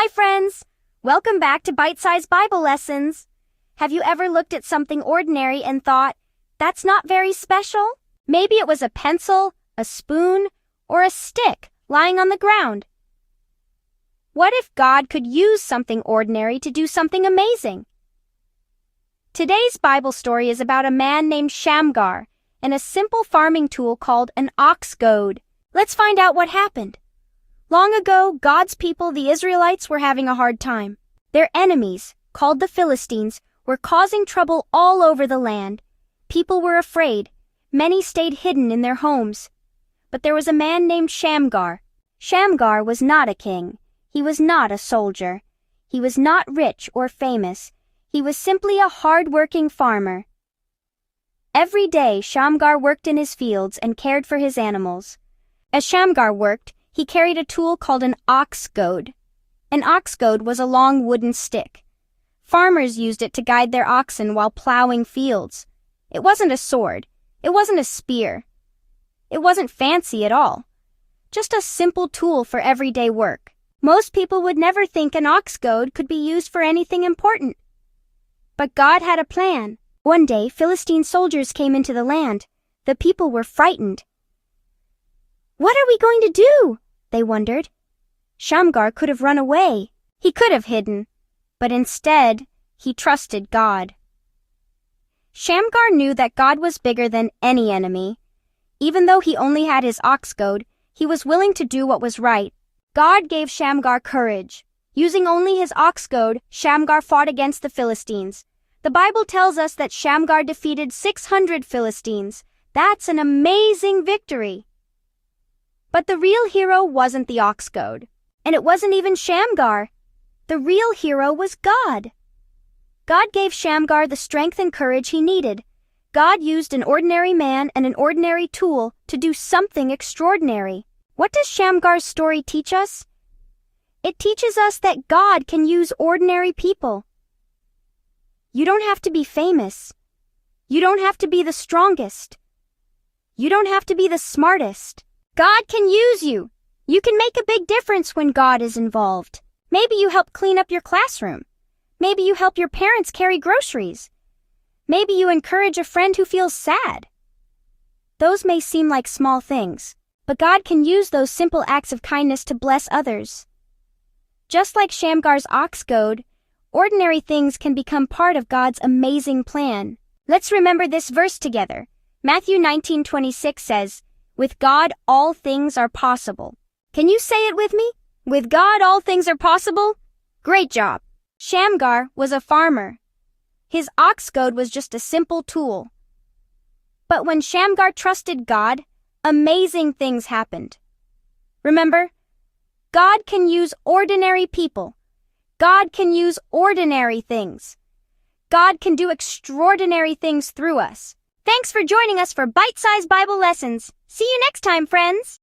Hi friends! Welcome back to Bite-Sized Bible Lessons. Have you ever looked at something ordinary and thought, that's not very special? Maybe it was a pencil, a spoon, or a stick lying on the ground. What if God could use something ordinary to do something amazing? Today's Bible story is about a man named Shamgar and a simple farming tool called an ox goad. Let's find out what happened. Long ago, God's people, the Israelites, were having a hard time. Their enemies, called the Philistines, were causing trouble all over the land. People were afraid. Many stayed hidden in their homes. But there was a man named Shamgar. Shamgar was not a king. He was not a soldier. He was not rich or famous. He was simply a hard-working farmer. Every day, Shamgar worked in his fields and cared for his animals. As Shamgar worked, he carried a tool called an ox goad. An ox goad was a long wooden stick. Farmers used it to guide their oxen while plowing fields. It wasn't a sword. It wasn't a spear. It wasn't fancy at all. Just a simple tool for everyday work. Most people would never think an ox goad could be used for anything important. But God had a plan. One day, Philistine soldiers came into the land. The people were frightened. What are we going to do? They wondered. Shamgar could have run away. He could have hidden. But instead, he trusted God. Shamgar knew that God was bigger than any enemy. Even though he only had his ox goad, he was willing to do what was right. God gave Shamgar courage. Using only his ox goad, Shamgar fought against the Philistines. The Bible tells us that Shamgar defeated 600 Philistines. That's an amazing victory. But the real hero wasn't the ox goad. And it wasn't even Shamgar. The real hero was God. God gave Shamgar the strength and courage he needed. God used an ordinary man and an ordinary tool to do something extraordinary. What does Shamgar's story teach us? It teaches us that God can use ordinary people. You don't have to be famous. You don't have to be the strongest. You don't have to be the smartest. God can use you. You can make a big difference when God is involved. Maybe you help clean up your classroom. Maybe you help your parents carry groceries. Maybe you encourage a friend who feels sad. Those may seem like small things, but God can use those simple acts of kindness to bless others. Just like Shamgar's ox goad, ordinary things can become part of God's amazing plan. Let's remember this verse together. Matthew 19:26 says, "With God all things are possible." Can you say it with me? With God all things are possible? Great job. Shamgar was a farmer. His ox goad was just a simple tool. But when Shamgar trusted God, amazing things happened. Remember, God can use ordinary people. God can use ordinary things. God can do extraordinary things through us. Thanks for joining us for Bite-Sized Bible Lessons. See you next time, friends.